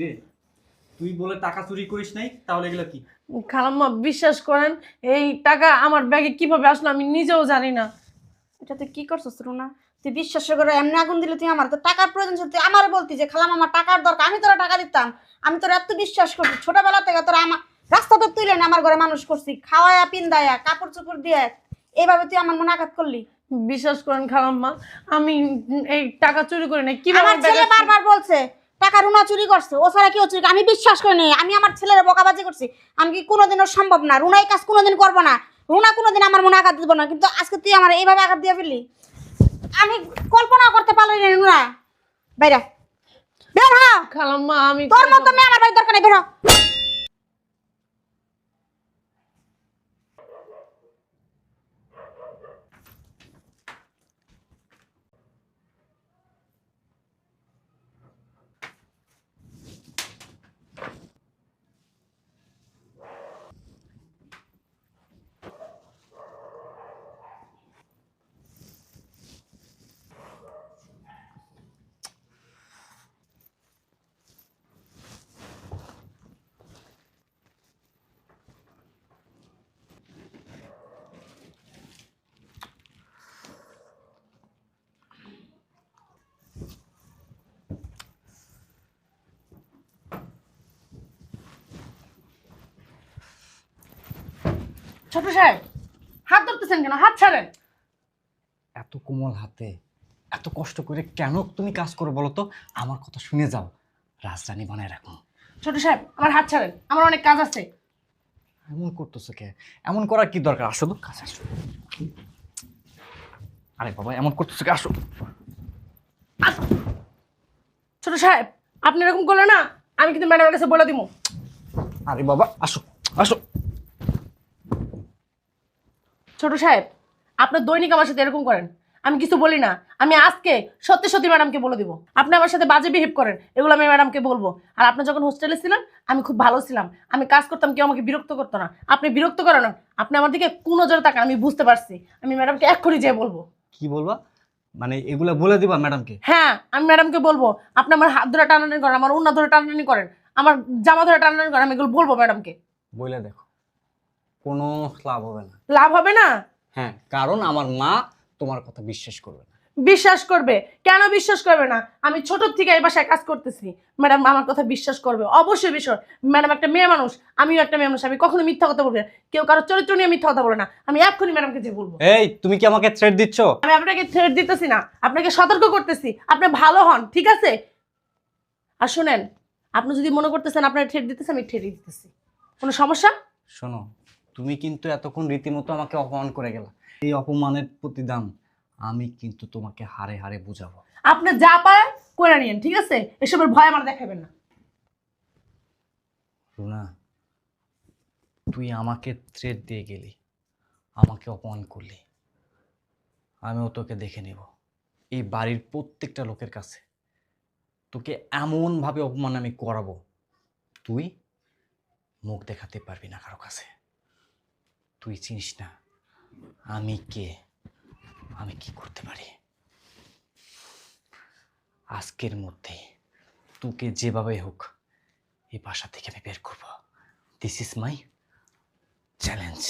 দে, তুই বলে টাকা চুরি করিস নাই, তাহলে এগুলো কি? খালাম্মা বিশ্বাস করেন, এই টাকা আমার ব্যাগে কিভাবে আসলো আমি নিজেও জানি না। এটা তুই কি করছিস রুনা? তুই বিশ্বাস করে এমনি আগুন দিলে তুই আমার তো টাকার প্রয়োজন ছিল, তুই আমার বলতি যে খালাম আমার টাকার দরকার, আমি তোরা টাকা দিতাম। আমি তোর এত বিশ্বাস করছি ছোটবেলা থেকে, তোরা আমার রাস্তা তো তুলে না আমার ঘরে মানুষ করছি, খাওয়ায়া পিন্দায়া কাপড় চোপড় দিয়ে, এইভাবে তুই আমার মনে আঘাত করলি। বিশ্বাস করেন খালাম্মা, আমি এই টাকা চুরি করি নাই। কিভাবে আমার ছেলে বারবার বলছে টাকা রুনা চুরি করছে, ও ছাড়া কেউ চুরি করে। আমি বিশ্বাস করি নাই, আমি আমার ছেলের বকাবাজি করছি। আমি কি কোনোদিনও সম্ভব না, রুনা এই কাজ কোনোদিন করবো না, রুনা কোনোদিন আমার মনে আঘাত দিব না, কিন্তু আজকে তুই আমার এইভাবে আঘাত দিয়ে ফেললি, আমি কল্পনা করতে পারলি না। রুনা বাইরা বের হ, খালাম্মা আমি তোর মতো মেয়ে আমার বাড়ির দরকার নেই, বের হ। ছোট সাহেব, হাত ধরতেছেন কেন? হাত ছাড়েন। এত কোমল হাতে এত কষ্ট করে কেন তুমি কাজ করো বলো তো? আমার কথা শুনে যাও, রাজরানী বানায় রাখো। ছোট সাহেব আমার হাত ছাড়েন, আমার অনেক কাজ আছে। এমন করতেছো কে? এমন করার কি দরকার? আসো তো কাছে আসো। আরে বাবা, এমন করতেছো কে? আসো। ছোট সাহেব আপনি এরকম করলে না, আমি কিন্তু ম্যাডামের কাছে বলে দিব। আরে বাবা, আসো আসো। ছোট সাহেব আপনার দৈনিক আমার সাথে এরকম করেন, আমি কিছু বলি না। আমি আজকে সত্যি সত্যি ম্যাডামকে বলে দিব আপনি আমার সাথে বাজে বিহেভ করেন, এগুলো আমি ম্যাডামকে বলবো। আর আপনি যখন হোস্টেলে ছিলেন আমি খুব ভালো ছিলাম, আমি কাজ করতাম, কেউ আমাকে বিরক্ত করতো না। আপনি বিরক্ত করেন না, আপনি আমার দিকে কোন নজরে তাকান আমি বুঝতে পারছি। আমি ম্যাডামকে এক্ষুনি যেয়ে বলবো। কি বলবা? মানে এগুলা বলে দিবা ম্যাডামকে? হ্যাঁ আমি ম্যাডামকে বলবো আপনি আমার হাত ধরে টানাটানি করেন, আমার উন্না ধরে টানাটানি করেন, আমার জামা ধরে টানাটানি করেন, আমি এগুলো বলবো ম্যাডামকে। বলে দেখো, কোনো লাভ হবে না। লাভ হবে না? হ্যাঁ, কারণ আমার মা তোমার কথা বিশ্বাস করবে না। বিশ্বাস করবে? কেন বিশ্বাস করবে না? আমি ছোট থেকে এই বাসায় কাজ করতেছি, ম্যাডাম আমার কথা বিশ্বাস করবে, অবশ্যই বিশ্বাস। ম্যাডাম একটা মেয়ে মানুষ, আমিও একটা মেয়ে মানুষ, আমি কখনো মিথ্যা কথা বলবো না। কেউ কারো চরিত্র নিয়ে মিথ্যা কথা বলে না। আমি এক্ষুনি ম্যাডামকে যে বলবো। এই, তুমি কি আমাকে থ্রেট দিচ্ছ? আমি আপনাকে থ্রেট দিতেছি না, আপনাকে সতর্ক করতেছি, আপনি ভালো হন, ঠিক আছে? আর শুনেন, আপনি যদি মনে করতেছেন আপনার থ্রেট দিতেছি, আমি থ্রেট দিতেছি, কোনো সমস্যা? শোনো, তুমি কিন্তু এতক্ষণ রীতিমতো আমাকে অপমান করে গেলা। এই অপমানের প্রতিদান আমি কিন্তু তোমাকে হারে হারে বুঝাবো। আপনি যা পারেন করে নিয়েন, ঠিক আছে? এসবের ভয় আমার দেখাবেন না। রুনা, তুই আমাকে থ্রেট দিয়ে গেলি, আমাকে অপমান করলি, আমিও তোকে দেখে নেব এই বাড়ির প্রত্যেকটা লোকের কাছে। তোকে এমনভাবে অপমান আমি করাবো, তুই মুখ দেখাতে পারবি না কারো কাছে। তুই চিনিস না আমি কে, আমি কি করতে পারি। আজকের মধ্যে তোকে যেভাবে হোক এই বাসা থেকে আমি বের করব। This is my challenge.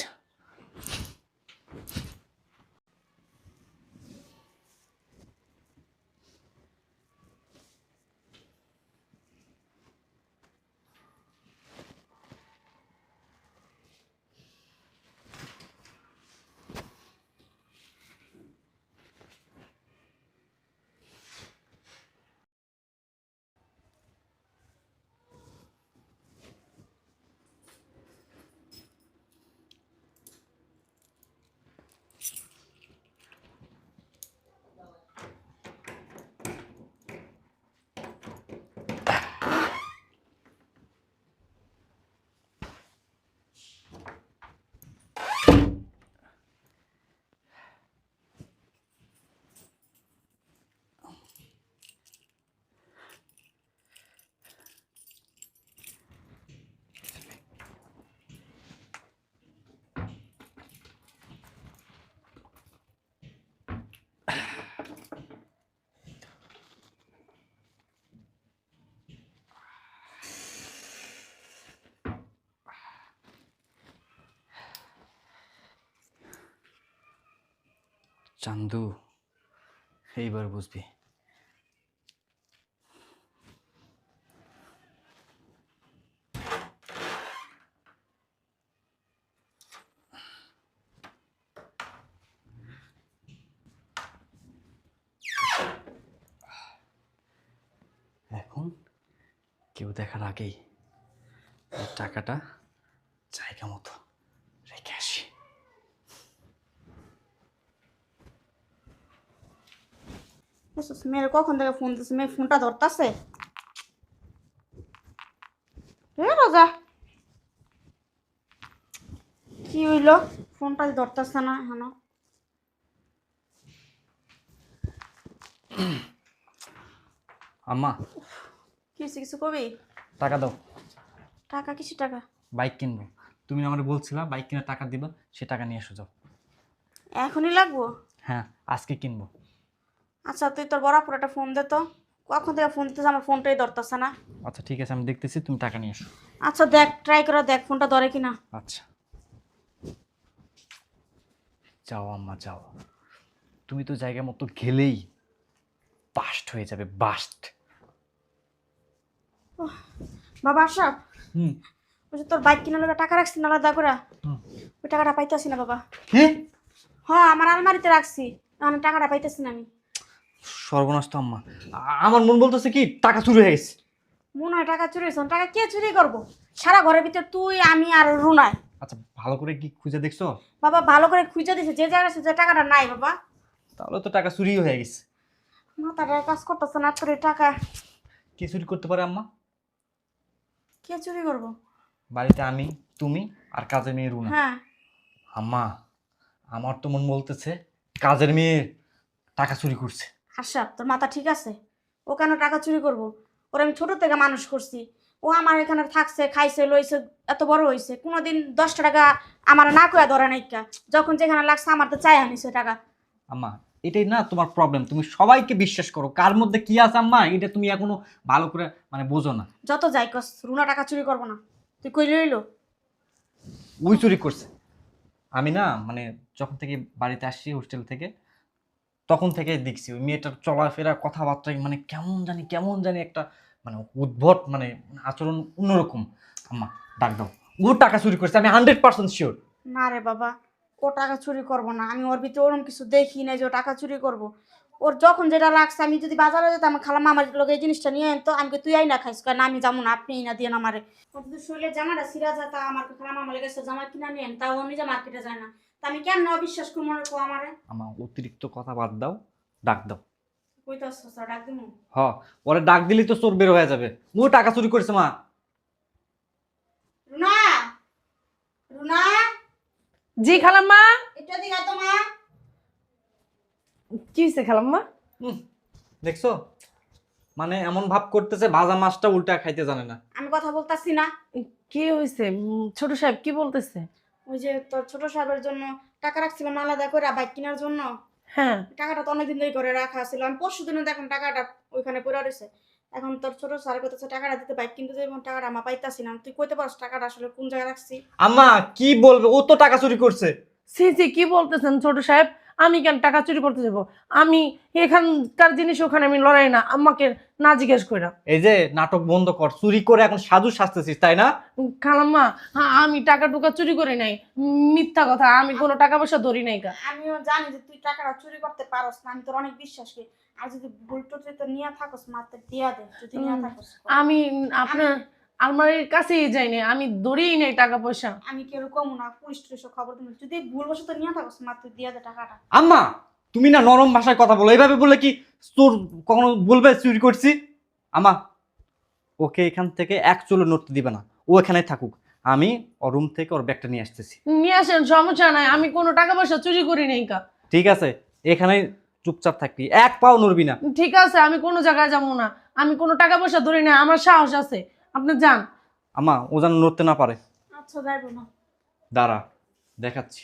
Chandu, এইবার বুঝবি। এখন কেউ দেখার আগেই এই টাকাটা জায়গা মতো রেখে আসি। মেয়ের কখন থেকে ফোন দিচ্ছে, মেয়ে ফোনটা ধরতাছে। রাজা কি হইলো, ফোনটা ধরতাছে না এখনো। আম্মা, কিছু কবি? টাকা দাও। টাকা? কিছু টাকা? বাইক কিনবো। তুমি আমার বলছিলা বাইক কিনে টাকা দিবা, সে টাকা নিয়ে এসো যাও। এখনই লাগবো? হ্যাঁ, আজকে কিনবো। আচ্ছা তুই তোর বড় আপুর একটা ফোন দে তো। কখন থেকে ফোন দিতেছে, আমার ফোনটাই ধরতাছে না। আচ্ছা ঠিক আছে, আমি দেখতেছি, তুমি টাকা নিয়ে এসো। আচ্ছা দেখ, ট্রাই করে দেখ ফোনটা ধরে কিনা। আচ্ছা, যাও আম্মা যাও। তুমি তো জায়গা মতো গেলেই বাস্ট হয়ে যাবে, বাস্ট। বাবা আশরাফ, হুম। ওই যে তোর বাইক কিনার লোকে টাকা রাখছি না আলাদা করে, হুম। ওই টাকাটা পাইতেছি না বাবা। কি? হ্যাঁ, আমার আলমারিতে রাখছি, এখন টাকাটা পাইতেছি না আমি। সর্বনাশ তো আম্মা, আমার মন বলতেছে কি টাকা চুরি হয়ে গেছে। মনে হয় টাকা চুরি হয়েছে। টাকা কে চুরি করবো? সারা ঘরের ভিতরে তুই, আমি আর রুনায়। আচ্ছা ভালো করে কি খুঁজে দেখছো? বাবা ভালো করে খুঁজে দিছে, যে জায়গায় আছে যে টাকাটা নাই বাবা। তাহলে তো টাকা চুরি হয়ে গেছে। মাথাটা কাজ করতেছে না তোর, এই টাকা কে চুরি করতে পারে আম্মা? কে চুরি করবো? বাড়িতে আমি, তুমি আর কাজের মেয়ে রুনা। হ্যাঁ। আম্মা, আমার তো মন বলতেছে কাজের মেয়ে টাকা চুরি করছে। আশরাফ, তোর মাথা ঠিক আছে? ও কেন টাকা চুরি করবো? ওর আমি ছোট থেকে মানুষ করছি, ও আমার এখানে থাকছে, খাইছে, লইছে, এত বড় হয়েছে, কোনোদিন 10টা টাকা আমার না কয়া ধরে নাইকা। যখন যেখানে লাগছে আমার তো চাই আনিছে টাকা। আম্মা, এটাই না তোমার প্রবলেম, তুমি সবাইকে বিশ্বাস করো, কার মধ্যে কি আছে আম্মা এটা তুমি এখনো ভালো করে বোঝো না। যত যাই কস, রুনা টাকা চুরি করবো না। তুই কই লইলো? ওই চুরি করছে। আমি না যখন থেকে বাড়িতে আসছি হোস্টেল থেকে, তখন থেকে দেখছি ওই মেয়েটার চলাফেরা, কথাবার্তা কেমন জানি একটা উদ্ভট আচরণ অন্যরকম। আম্মা ডাক দাও, ও টাকা চুরি করছে, আমি 100% শিওর। না রে বাবা, ও টাকা চুরি করবো না। আমি ওর ভিতরে ওরকম কিছু দেখি না যে ও টাকা চুরি করবো। ওর যখন যেটা লাগছে, আমি যদি বাজারে যেতাম, আমার খালামা আমার লোক এই জিনিসটা নিয়ে আনতো, আমি তুই আই না খাইস, না আমি যাবো না, আপনি না দিয়ে না আমারে। ওর যদি শরীরের জামাটা সিরা যায়, তা আমার খালামা আমার লেগেছে জামা কিনা নিয়ে আন, তাও ও নিজে মার্কেটে যায় না। তা আমি কেন অবিশ্বাস করবো মনে কো আমারে? আমা অতিরিক্ত কথা বাদ দাও, ডাক দাও। কই তো আসছো, ডাক দিমু? ওরে ডাক দিলেই তো চোর বের হয়ে যাবে। ও টাকা চুরি করেছে মা। রুনা, রুনা, জি খালাম্মা। এটা দিঘা তো মা। কি হয়েছে খালাম্মা? দেখছো, এমন ভাব করতেছে ভাজা মাছটা উল্টা খাইতে জানে না। আমি কথা বলতাছি না। কি হয়েছে? ছোট সাহেব কি বলতেছে? ওই যে তোর ছোট সাহেবের জন্য টাকা রাখছিলাম না আলাদা করে বাইক কেনার জন্য, হ্যাঁ। টাকাটা তো অনেকদিন ধরে করে রাখা ছিল। আমি পরশু দিনে দেখুন টাকাটা ওইখানে পড়ে রয়েছে। এখন তোর ছোট স্যার কইতেছে টাকাটা দিতে বাইক কিনতে যাই, টাকাটা আমার পাইতাছি না। তুই কইতে পারছ টাকাটা আসলে কোন জায়গায় রাখছি? আম্মা কি বলবে, ও তো টাকা চুরি করছে। সি সি, কি বলতেছেন ছোট সাহেব? আমি কেন টাকা চুরি করতে যাব? আমি এখানকার জিনিস ওখানে আমি লড়াই না, আমাকে না জিজ্ঞেস কইরা। এই যে নাটক বন্ধ কর, চুরি করে এখন সাধু সাজতেছিস তাই না? খালাম্মা, আমি টাকা টুকা চুরি করি নাই, মিথ্যা কথা, আমি কোনো টাকা পয়সা ধরি নাই কা। আমিও জানি যে তুই টাকাটা চুরি করতে পারস না, আমি তোর অনেক বিশ্বাস করি। আর যদি ভুল টুটি তো নিয়ে থাকস মাত্র দিয়া দে, যদি নিয়ে থাকস। আমি আপনার আলমারির কাছেই যাই নাই, আমি ধরেই নাই টাকা পয়সা। আমি কি এরকম না, পুলিশ টুলিশ খবর দিন, যদি ভুল বসে তো নিয়ে থাকস মাত্র দিয়া দে টাকাটা। আম্মা তুমি না নরম ভাষায় কথা বলো, এইভাবে বললে কি চোর কখনো বলবে চুরি করছি? আম্মা, ওকে এখান থেকে এক চুলো নড়তে দিবে না, ও এখানে থাকুক। আমি ওর রুম থেকে ওর ব্যাগটা নিয়ে আসতেছি। নিয়ে আসেন, সমস্যা নাই, আমি কোনো টাকা পয়সা চুরি করি নাই কা। ঠিক আছে, এখানে চুপচাপ থাকবি, এক পাও নড়বি না। ঠিক আছে, আমি কোনো জায়গায় যাবো না, আমি কোনো টাকা পয়সা ধরি না, আমার সাহস আছে, আপনি যান। আম্মা ও যেন নড়তে না পারে। আচ্ছা যাইবো না। দাঁড়া, দেখাচ্ছি।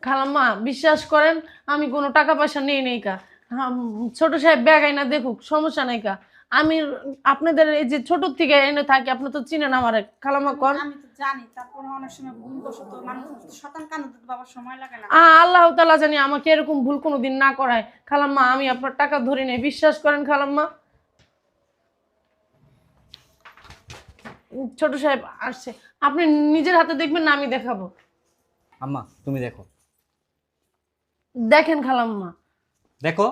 খালাম্মা বিশ্বাস করেন, আমি কোনো টাকা পয়সা নেই নেই কা। ছোট সাহেব ব্যাগ আইনা দেখুক, সমস্যা নাই কা। আমি আপনাদের এই যে ছোট থেকে এনে থাকি, আপনি তো চিনেন আমারে। খালাম্মা কোন আমি তো জানি, তারপরে অনেক সময় ভুলবশত মানুষ শতান কান্না দিতে বাবার সময় লাগে না। আল্লাহ তাআলা জানি আমাকে এরকম ভুল কোনোদিন না করায়। খালাম্মা আমি আপনার টাকা ধরে নেই, বিশ্বাস করেন খালাম্মা। ছোট সাহেব আসছে, আপনি নিজের হাতে দেখবেন না আমি দেখাবো? আম্মা তুমি দেখো। দেখেন খালাম্মা। দেখো।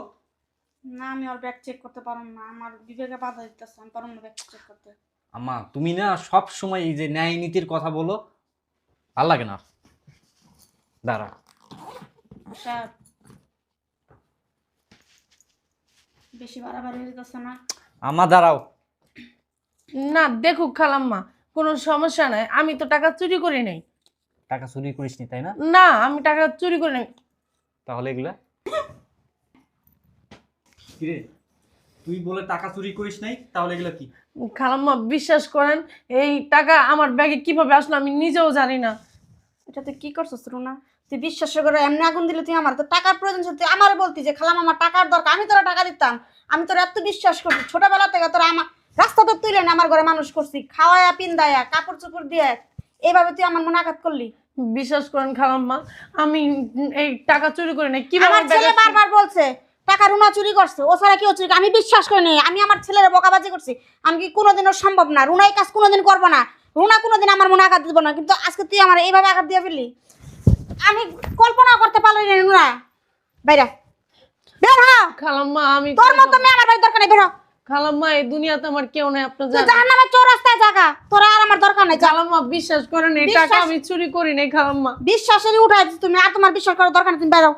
না, আমি ওর ব্যাগ চেক করতে পারবো না, আমার বিবেকে বাধা দিতেছে, আমি পারবো না ব্যাগ চেক করতে। আম্মা তুমি না সব সময় এই যে ন্যায় নীতির কথা বলো, ভাল লাগে না। দাঁড়া। সাহেব, বেশি বাড়াবাড়ি হয়ে যাচ্ছে না? আম্মা দাঁড়াও। না দেখুক খালাম্মা, কোনো সমস্যা নাই, আমি তো টাকা চুরি করি নাই। টাকা চুরি করিসনি তাই না? না আমি টাকা চুরি করি নাই। তাহলে এগুলা কিরে, তুই বলে টাকা চুরি করিস নাই, তাহলে এগুলা কি? খালাম্মা বিশ্বাস করেন, এই টাকা আমার ব্যাগে কিভাবে আসলো আমি নিজেও জানি না। এটা তুই কি করছিস রুনা? তুই বিশ্বাস করে এমনি আগুন দিলে, তুই আমার তো টাকার প্রয়োজন ছিল, তুই আমার বলতি যে খালাম আমার টাকার দরকার, আমি তোরা টাকা দিতাম। আমি তোর এত বিশ্বাস করছি, ছোটবেলা থেকে তোরা আমার রাস্তা তো তুলে না, আমার ঘরে মানুষ করছি, খাওয়ায়া পিন্দায়া কাপড় চোপড় দিয়ে, এইভাবে তুই আমার মনে আঘাত করলি। বিশ্বাস করেন খালাম্মা, আমি এই টাকা চুরি করি নাই। কিভাবে আমার ছেলে ব্যাগে- বারবার বলছে টাকা রুনা চুরি করছে, ও ছাড়া কি ও চুরি? আমি বিশ্বাস করি নাই, আমি আমার ছেলের বকাবাজি করছি। আমি কি কোনোদিনও সম্ভব না, রুনা এই কাজ কোনোদিন করবো না, রুনা কোনোদিন আমার মনে আঘাত দিব না, কিন্তু আজকে তুই আমার এইভাবে আঘাত দিয়ে ফেললি, আমি কল্পনা করতে পারলি না। রুনা বাইরে বের হ, খালাম্মা আমি তোর মতো মেয়ে আমার বাড়ির দরকার নেই, বের হ। খালাম্মা এই দুনিয়াতে আমার কেউ নাই, আপনি তুই জানেন। জাহান্নামের চৌরাস্তায় জায়গা, তোরা আর আমার দরকার নাই, যা। খালাম্মা বিশ্বাস করেন, এই টাকা বিশ্বাস- আমি চুরি করি নাই খালাম্মা। বিশ্বাসেরই উঠাই দিচ্ছি তুমি, আর তোমার বিশ্বাস করার দরকার নেই, তুমি বেরো।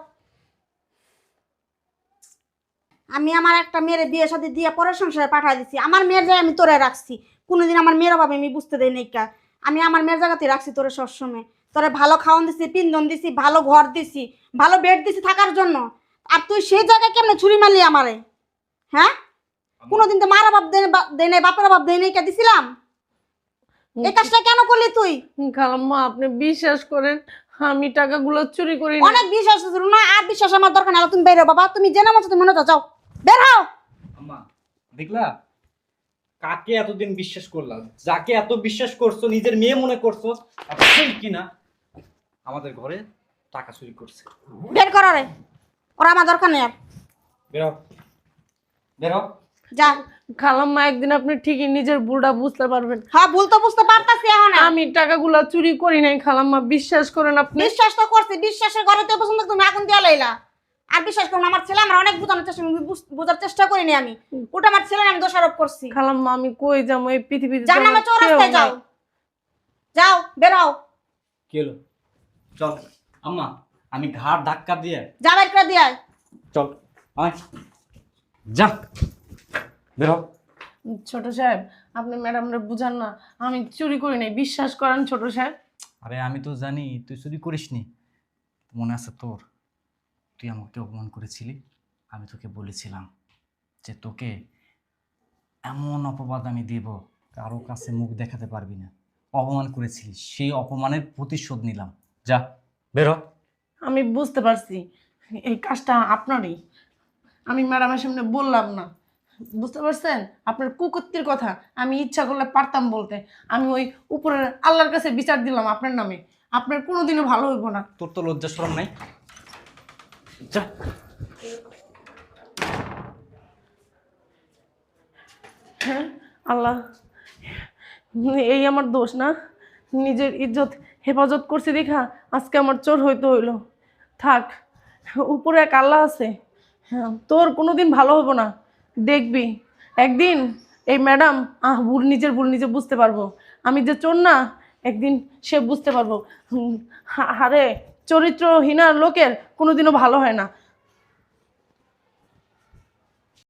আমি আমার একটা মেয়ের বিয়ে শাদী দিয়ে পরের সংসারে পাঠিয়ে দিচ্ছি, আমার মেয়ের জায়গায় আমি তোরে রাখছি, কোনোদিন আমার মেয়ের অভাবে আমি বুঝতে দেই নাই কা। আমি আমার মেয়ের জায়গাতে রাখছি তোরে সবসময়, তোরে ভালো খাওয়ান দিছি, পিন্দন দিছি, ভালো ঘর দিছি, ভালো বেড দিছি থাকার জন্য। আর তুই সেই জায়গায় কেমনে ছুরি মারলি আমারে? হ্যাঁ, কোনোদিন তো মার অভাব দেয় নাই, বাপের অভাব দেয় নাই, কে দিছিলাম? এই কাজটা কেন করলি তুই? খালাম্মা আপনি বিশ্বাস করেন, আমি টাকাগুলো চুরি করি নাই। অনেক বিশ্বাস ছিল না, আর বিশ্বাস আমার দরকার নাই, তুমি বেরো বাবা, তুমি জেনে মতো তুমি মনে হতো, যাও বের হও। আম্মা দেখলা কাকে এতদিন বিশ্বাস করলাম, যাকে এত বিশ্বাস করছো নিজের মেয়ে মনে করছো, আর সেই কিনা আমাদের ঘরে টাকা চুরি করছে। বের করো রে, ওরা আমার দরকার নেই আর, বেরো বেরো। যা। খালাম্মা একদিন আপনি ঠিকই নিজের ভুলটা বুঝতে পারবেন। হ্যাঁ, ভুল তো বুঝতে পারতাছি এখন। আমি টাকাগুলো চুরি করি নাই খালাম্মা, বিশ্বাস করেন আপনি। বিশ্বাস তো করছি, বিশ্বাসের ঘরে তো পছন্দ তুমি আগুন দিয়ে লাইলা। আর বিশ্বাস করুন, আমার ছেলে আমার অনেক বোঝানোর চেষ্টা, বোঝার চেষ্টা করিনি আমি, ওটা আমার ছেলে আমি দোষারোপ করছি। খালাম্মা আমি কই যাবো এই পৃথিবীতে? তো জাহান্নামে আমার কেউ চৌরাস্তায় যাও, নাই। যাও বেরাও, কি হলো? চল আম্মা, আমি ঘাড় ধাক্কা দিয়ে যা বের করে দিয়ে আয়। চল আয়, যা বেরো। ছোট সাহেব আপনি ম্যাডামরা বুঝান না, আমি চুরি করি নাই, বিশ্বাস করেন ছোট সাহেব। আরে আমি তো জানি তুই চুরি করিসনি, মনে আছে তোর? তুই আমাকে অপমান করেছিলি, আমি তোকে বলেছিলাম যে তোকে এমন অপবাদ আমি দেব কারো কাছে মুখ দেখাতে পারবি না। অপমান করেছিলি, সেই অপমানের প্রতিশোধ নিলাম। যা বেরো। আমি বুঝতে পারছি এই কাজটা আপনারই, আমি ম্যাডামের সামনে বললাম না, বুঝতে পারছেন? আপনার কুকুত্তির কথা আমি ইচ্ছা করলে পারতাম বলতে, আমি ওই উপরের আল্লাহর কাছে বিচার দিলাম আপনার নামে, আপনার কোনোদিনও ভালো হইব না। তোর তো লজ্জা শরম নাই? যা। হ্যাঁ আল্লাহ, এই আমার দোষ না, নিজের ইজ্জত হেফাজত করছি দেখা আজকে আমার চোর হইতে হইল। থাক, উপরে এক আল্লাহ আছে, হ্যাঁ তোর কোনোদিন ভালো হবো না, দেখবি একদিন এই ম্যাডাম নিজের ভুল নিজে বুঝতে পারবো, আমি যে চোর না একদিন সে বুঝতে পারবো। আরে চরিত্রহীনা লোকের কোনোদিনও ভালো হয় না।